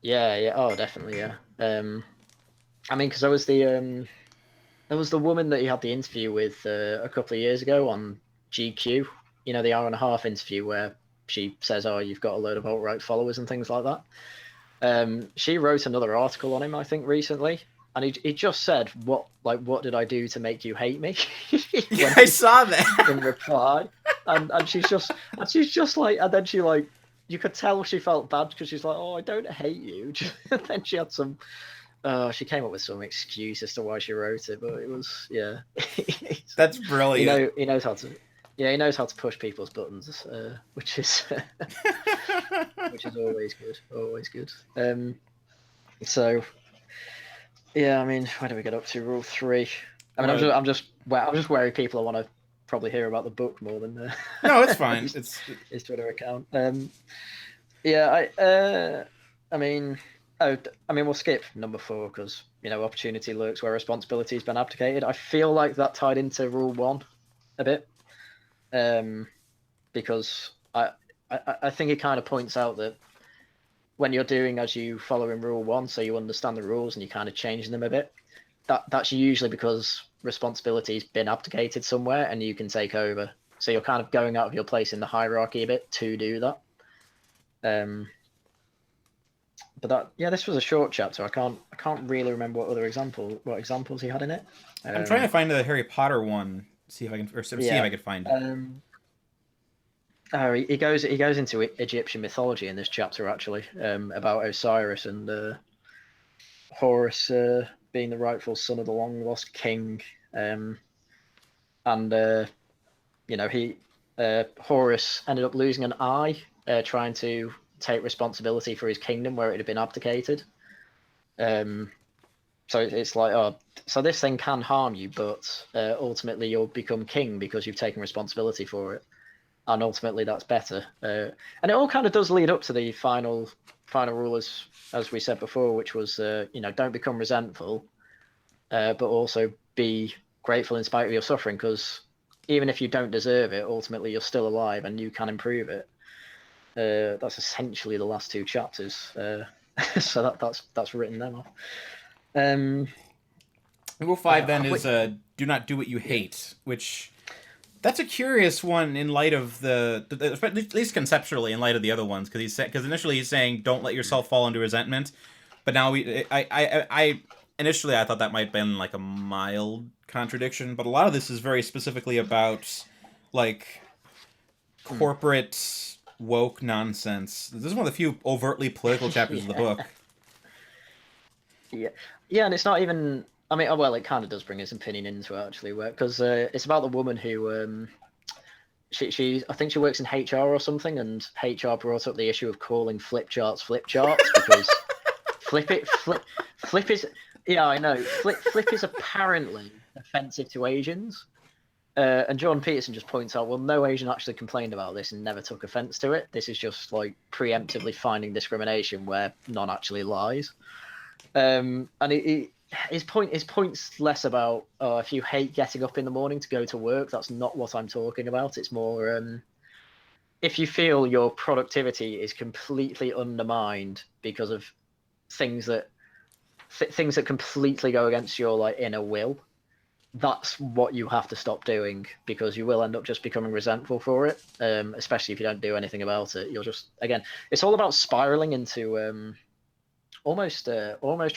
Yeah. Oh, definitely. Yeah. I mean, because there was the woman that he had the interview with a couple of years ago on GQ. the hour-and-a-half interview where she says, "Oh, you've got a load of alt-right followers" and things like that. She wrote another article on him, I think, recently, and he just said, "What did I do to make you hate me?" Yeah, I saw that in reply, and she's just like, and then she like, you could tell she felt bad because she's like, "Oh, I don't hate you." And then she had some. She came up with some excuse as to why she wrote it, but it was That's brilliant. He knows how to. Yeah, he knows how to push people's buttons, which is always good. Always good. So yeah, I mean, where do we get up to? Rule 3. I mean, I'm just wary people want to probably hear about the book more than no, it's fine. It's his Twitter account. I mean, we'll skip number 4 because opportunity lurks where responsibility has been abdicated. I feel like that tied into rule 1 a bit, because I think it kind of points out that when you're doing as you follow in rule 1, so you understand the rules and you're kind of changing them a bit, that's usually because responsibility's been abdicated somewhere and you can take over. So you're kind of going out of your place in the hierarchy a bit to do that. But this was a short chapter. I can't really remember what examples he had in it. I'm trying to find the Harry Potter one. See if I can find it. He goes into Egyptian mythology in this chapter, actually, about Osiris and Horus being the rightful son of the long lost king, Horus ended up losing an eye trying to take responsibility for his kingdom where it had been abdicated. So it's like, so this thing can harm you, but ultimately you'll become king because you've taken responsibility for it, and ultimately that's better. And it all kind of does lead up to the final rule, as we said before, which was don't become resentful, but also be grateful in spite of your suffering, because even if you don't deserve it, ultimately you're still alive and you can improve it. That's essentially the last 2 chapters. So that's written them off. Rule 5 then is do not do what you hate, which that's a curious one in light of at least conceptually in light of the other ones, because initially he's saying don't let yourself fall into resentment, but now I initially I thought that might have been like a mild contradiction, but a lot of this is very specifically about like corporate woke nonsense. This is one of the few overtly political chapters of the book. Yeah, and it's not even. I mean, well, it kind of does bring his opinion into it, actually, because it's about the woman who she I think she works in HR or something, and HR brought up the issue of calling flip charts because flip is I know flip is apparently offensive to Asians. And Jordan Peterson just points out, well, no Asian actually complained about this and never took offense to it. This is just like preemptively finding discrimination where none actually lies. And his point's less about if you hate getting up in the morning to go to work. That's not what I'm talking about. It's more if you feel your productivity is completely undermined because of things that completely go against your like inner will. That's what you have to stop doing, because you will end up just becoming resentful for it, especially if you don't do anything about it. You'll just, again, it's all about spiraling into almost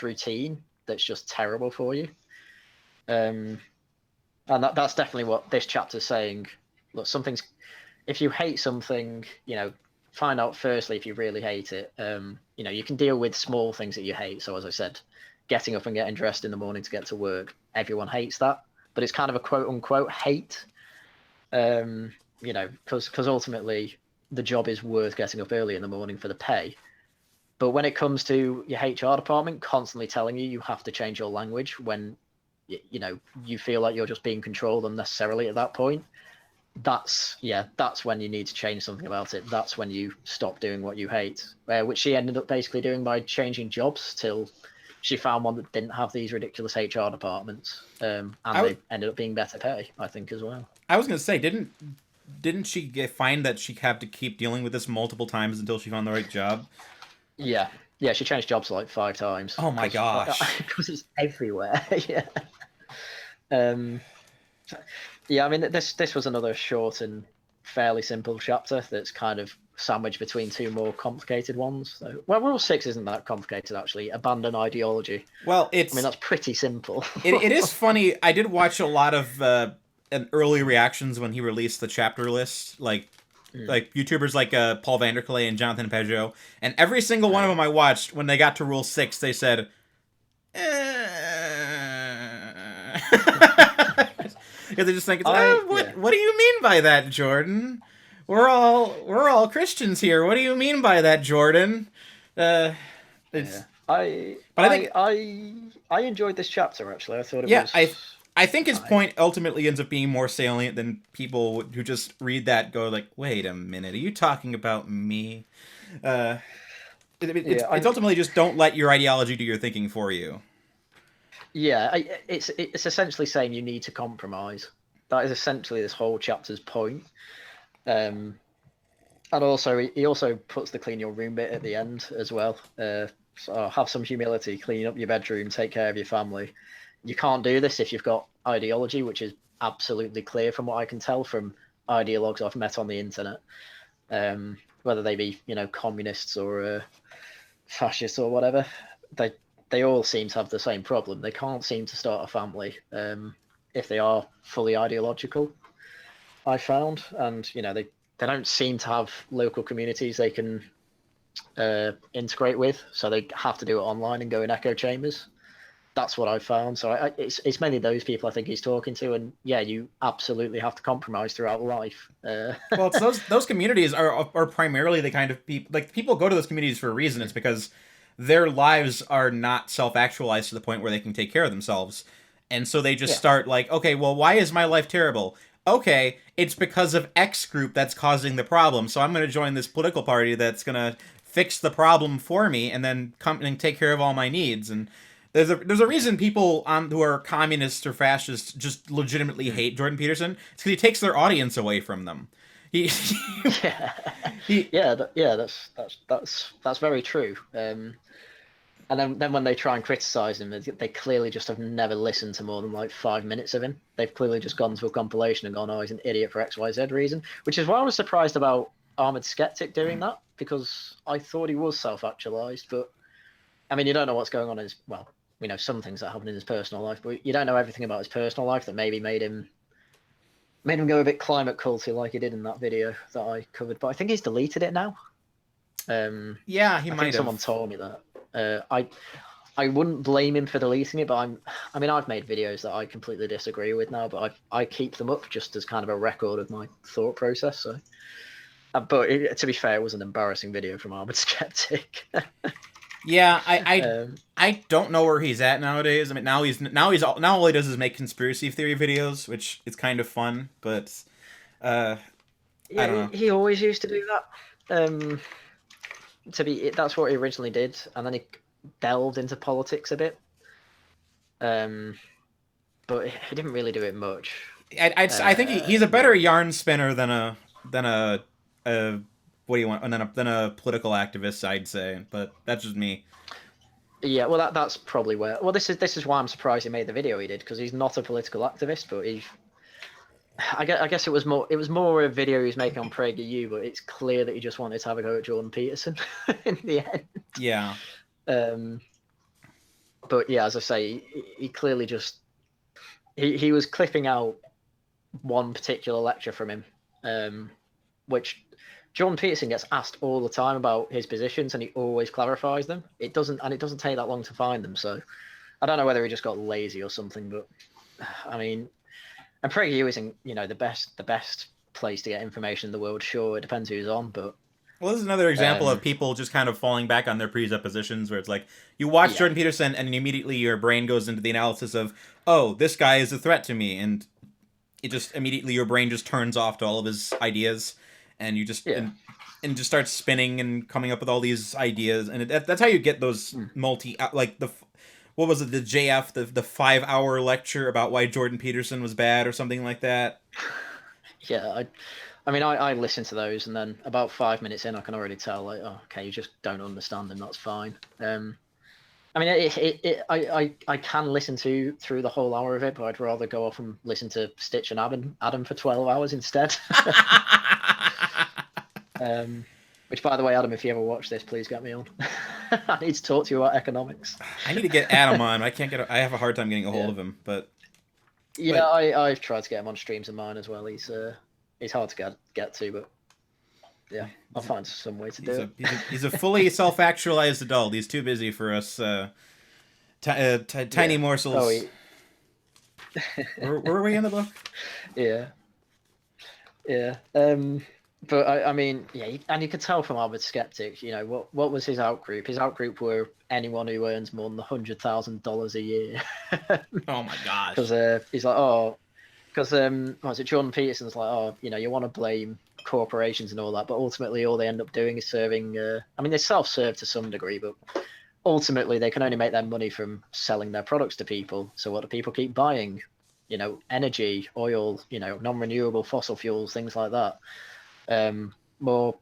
routine that's just terrible for you. And that's definitely what this chapter's saying. Look, if you hate something, find out firstly if you really hate it. You can deal with small things that you hate. So as I said, getting up and getting dressed in the morning to get to work, everyone hates that, but it's kind of a quote unquote hate, because ultimately the job is worth getting up early in the morning for the pay. But when it comes to your HR department constantly telling you have to change your language when you feel like you're just being controlled unnecessarily at that point, that's when you need to change something about it. That's when you stop doing what you hate, which she ended up basically doing by changing jobs till she found one that didn't have these ridiculous HR departments, and they ended up being better pay, I think, as well. I was going to say, didn't she find that she had to keep dealing with this multiple times until she found the right job? Yeah, she changed jobs like 5 times. Oh my gosh! Because it's everywhere. Yeah. I mean, this was another short and fairly simple chapter that's kind of sandwiched between two more complicated ones. So, well, Rule 6 isn't that complicated, actually. Abandon ideology. Well, I mean, that's pretty simple. it is funny. I did watch a lot of early reactions when he released the chapter list, like YouTubers like Paul Vanderklay and Jonathan Peugeot, and every single one of them I watched, when they got to Rule 6, they said, Yeah, they just think, what do you mean by that, Jordan? We're all Christians here. What do you mean by that, Jordan? I enjoyed this chapter, actually. I thought it was... I think his point ultimately ends up being more salient than people who just read that go like, wait a minute, are you talking about me? It's ultimately just don't let your ideology do your thinking for you. Yeah, it's essentially saying you need to compromise. That is essentially this whole chapter's point. And also, he also puts the clean your room bit at the end as well. So have some humility, clean up your bedroom, take care of your family. You can't do this if you've got ideology, which is absolutely clear from what I can tell from ideologues I've met on the internet. Whether they be, communists or fascists or whatever, they all seem to have the same problem. They can't seem to start a family if they are fully ideological, I found. And, they don't seem to have local communities they can integrate with, so they have to do it online and go in echo chambers. That's what I've found. So it's mainly those people I think he's talking to, and yeah, you absolutely have to compromise throughout life. Well, it's those communities are primarily the kind of people, like, people go to those communities for a reason. It's because their lives are not self-actualized to the point where they can take care of themselves, and so they just start like, okay, well, why is my life terrible? Okay, it's because of X group that's causing the problem, so I'm going to join this political party that's going to fix the problem for me, and then come and take care of all my needs. And there's a reason people who are communists or fascists just legitimately hate Jordan Peterson. It's because he takes their audience away from them. That's very true. And then when they try and criticize him, they clearly just have never listened to more than like 5 minutes of him. They've clearly just gone to a compilation and gone, oh, he's an idiot for XYZ reason, which is why I was surprised about Armored Skeptic doing that, because I thought he was self-actualized. But I mean, you don't know what's going on in his, well, we know some things that happen in his personal life, but you don't know everything about his personal life that maybe made him go a bit climate culty like he did in that video that I covered. But I think he's deleted it now. Yeah, he might have. Someone told me that. I wouldn't blame him for deleting it, but I've made videos that I completely disagree with now, but I keep them up just as kind of a record of my thought process. So, but to be fair, it was an embarrassing video from Armored Skeptic. Yeah, I don't know where he's at nowadays. I mean, now all he does is make conspiracy theory videos, which is kind of fun, but I don't know. He always used to do that. That's what he originally did, and then he delved into politics a bit. But he didn't really do it much. I think he's a better yarn spinner than a what do you want? Than a political activist, I'd say, but that's just me. Yeah, well, that's probably where. Well, this is why I'm surprised he made the video he did, because he's not a political activist, but I guess it was more a video he was making on PragerU, but it's clear that he just wanted to have a go at Jordan Peterson in the end. Yeah. But yeah, as I say, he clearly just he was clipping out one particular lecture from him, which Jordan Peterson gets asked all the time about his positions, and he always clarifies them. It doesn't take that long to find them. So I don't know whether he just got lazy or something, but I mean, and PragerU isn't the best place to get information in the world. Sure, it depends who's on, but. Well, this is another example of people just kind of falling back on their presuppositions, where it's like, you watch Jordan Peterson and immediately your brain goes into the analysis of, oh, this guy is a threat to me, and it just immediately your brain just turns off to all of his ideas, and you just and just starts spinning and coming up with all these ideas, and that's how you get those like what was it, the JF, the 5-hour lecture about why Jordan Peterson was bad or something like that. Yeah, I listen to those, and then about 5 minutes in, I can already tell, like, oh, okay, you just don't understand them. That's fine. I can listen through the whole hour of it, but I'd rather go off and listen to Stitch and Adam for 12 hours instead. Which, by the way, Adam, if you ever watch this, please get me on. I need to talk to you about economics. I need to get Adam on. I can't get. I have a hard time getting a hold Yeah. of him, but Yeah, I've tried to get him on streams of mine as well. He's hard to get to, but yeah, I'll find some way to do it. He's a fully self-actualized adult. He's too busy for us tiny morsels. Oh, where were we in the book? Yeah. But I mean, yeah, and you could tell from Albert Skeptic, what was his outgroup? His outgroup were anyone who earns more than $100,000 a year. Oh my gosh! Because he's like, because was it Jordan Peterson's like, you want to blame corporations and all that, but ultimately all they end up doing is serving. I mean, they self-serve to some degree, but ultimately they can only make their money from selling their products to people. So what do people keep buying? Energy, oil, non-renewable fossil fuels, things like that. More,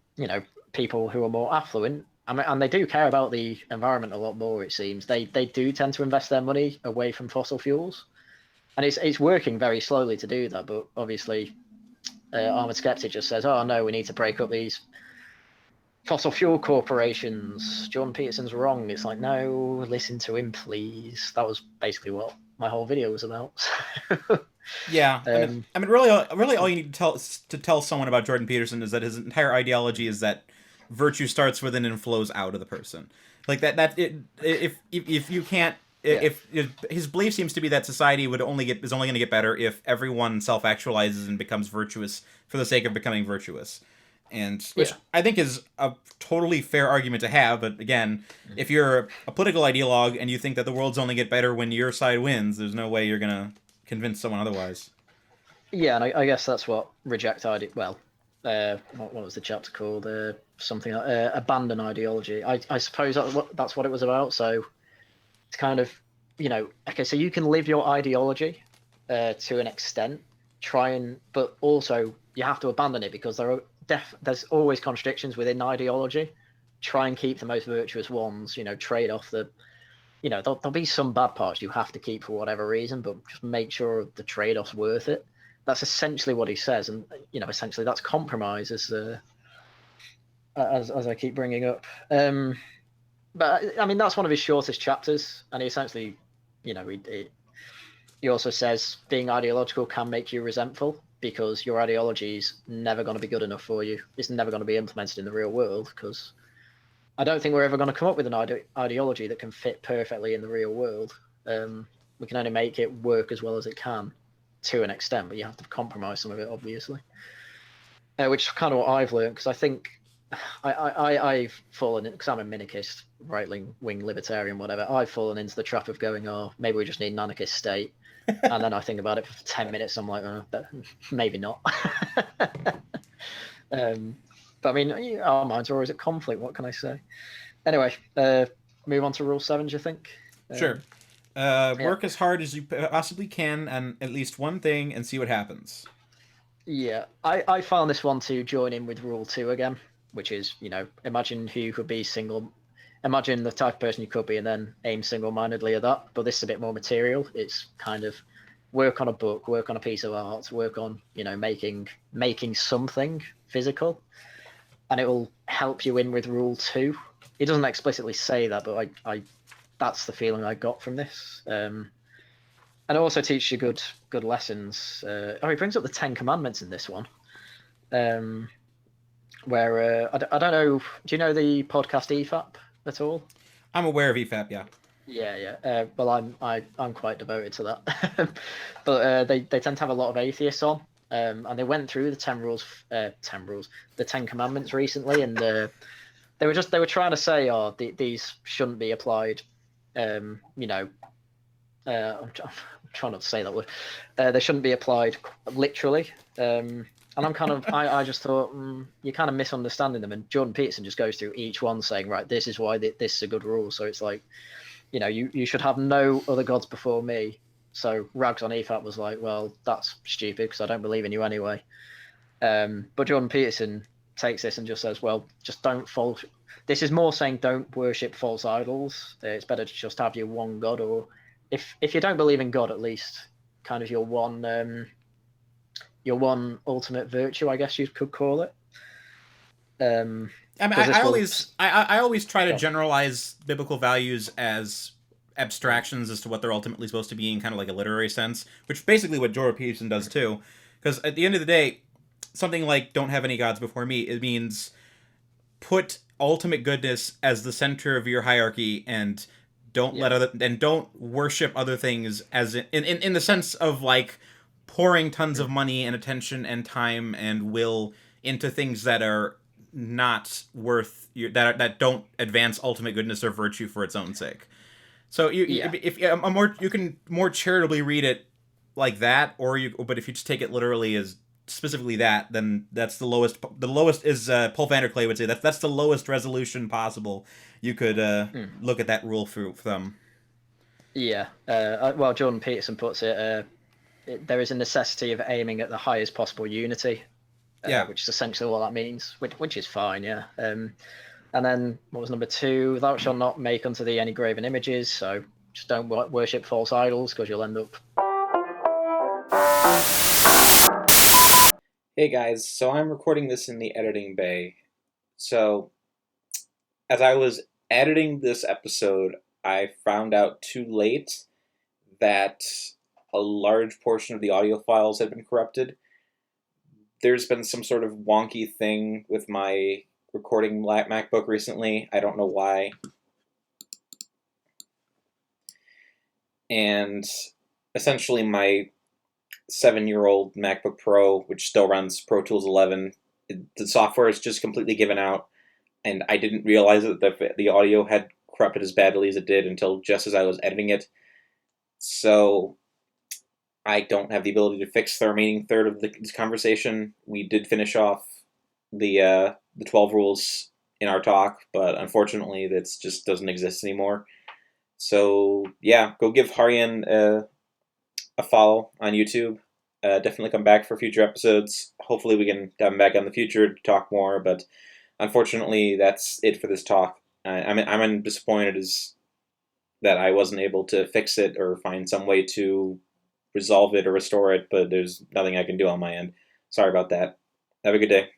people who are more affluent, and they do care about the environment a lot more. It seems they do tend to invest their money away from fossil fuels, and it's working very slowly to do that. But obviously, Armored Skeptic just says, "Oh no, we need to break up these fossil fuel corporations. Jordan Peterson's wrong." It's like, no, listen to him, please. That was basically what my whole video was about. Yeah, I mean, really, all you need to tell someone about Jordan Peterson is that his entire ideology is that virtue starts within and flows out of the person. Like if you can't, if his belief seems to be that society is only going to get better if everyone self-actualizes and becomes virtuous for the sake of becoming virtuous. And which I think is a totally fair argument to have, but again, if you're a political ideologue and you think that the world's only get better when your side wins, there's no way you're gonna convince someone otherwise. Yeah, and I guess that's what reject idea. Well, what was the chapter called? Something like abandon ideology. I suppose that's what it was about. So it's kind of, okay, so you can live your ideology to an extent, but also you have to abandon it because there's always contradictions within ideology. Try and keep the most virtuous ones. Trade off the. There'll be some bad parts you have to keep for whatever reason, but just make sure the trade-off's worth it. That's essentially what he says, and essentially that's compromise, as I keep bringing up. But I mean, that's one of his shortest chapters, and he essentially, he also says being ideological can make you resentful because your ideology is never going to be good enough for you. It's never going to be implemented in the real world because I don't think we're ever going to come up with an ideology that can fit perfectly in the real world. We can only make it work as well as it can to an extent, but you have to compromise some of it, obviously. Which is kind of what I've learned, because I think I've fallen in, because I'm a minarchist, right-wing libertarian, whatever. I've fallen into the trap of going, maybe we just need an anarchist state. And then I think about it for 10 minutes. I'm like, maybe not. But I mean, our minds are always at conflict. What can I say? Anyway, move on to Rule 7, do you think? Sure. Work as hard as you possibly can on at least one thing and see what happens. Yeah, I found this one to join in with Rule 2 again, which is, imagine who you could be imagine the type of person you could be and then aim single-mindedly at that. But this is a bit more material. It's kind of work on a book, work on a piece of art, work on, making something physical. And it will help you in with Rule 2. It doesn't explicitly say that, but I that's the feeling I got from this. And it also teaches you good lessons. He brings up the 10 Commandments in this one. Where I don't know. Do you know the podcast EFAP at all? I'm aware of EFAP, yeah. Yeah. Well, I'm quite devoted to that. But they tend to have a lot of atheists on. And they went through the 10 rules, the 10 Commandments recently, and they were trying to say, these shouldn't be applied. I'm trying not to say that word. They shouldn't be applied literally. And I just thought you're kind of misunderstanding them. And Jordan Peterson just goes through each one saying, right, this is why this is a good rule. So it's like, you should have no other gods before me. So Rags on EFAP was like, well, that's stupid because I don't believe in you anyway. But Jordan Peterson takes this and just says, well, just don't false. This is more saying don't worship false idols. It's better to just have your one God, or if you don't believe in God, at least kind of your one ultimate virtue, I guess you could call it. I mean, I always try to Oh, generalize biblical values as abstractions as to what they're ultimately supposed to be in kind of like a literary sense, which basically what Jordan Peterson does too. Because at the end of the day, something like "Don't have any gods before me" it means put ultimate goodness as the center of your hierarchy and don't worship other things as in the sense of like pouring tons of money and attention and time and will into things that are not worth that don't advance ultimate goodness or virtue for its own sake. So if a more you can more charitably read it like that, but if you just take it literally as specifically that, then that's the lowest. The lowest is Paul Vanderklay would say that's the lowest resolution possible. You could look at that rule for them. Yeah. Well, Jordan Peterson puts there is a necessity of aiming at the highest possible unity, Yeah. which is essentially what that means, which is fine, yeah. And then what was number 2? Thou shalt not make unto thee any graven images. So just don't worship false idols because you'll end up. Hey guys, so I'm recording this in the editing bay. So as I was editing this episode, I found out too late that a large portion of the audio files had been corrupted. There's been some sort of wonky thing with my recording MacBook recently. I don't know why. And essentially my 7-year-old MacBook Pro, which still runs Pro Tools 11, the software is just completely given out, and I didn't realize that the audio had corrupted as badly as it did until just as I was editing it. So I don't have the ability to fix the remaining third of this conversation. We did finish off the 12 rules in our talk, but unfortunately that just doesn't exist anymore. So yeah, go give Haryan a follow on YouTube. Definitely come back for future episodes. Hopefully we can have him back on the future to talk more, but unfortunately that's it for this talk. I'm disappointed as that I wasn't able to fix it or find some way to resolve it or restore it, but there's nothing I can do on my end. Sorry about that. Have a good day.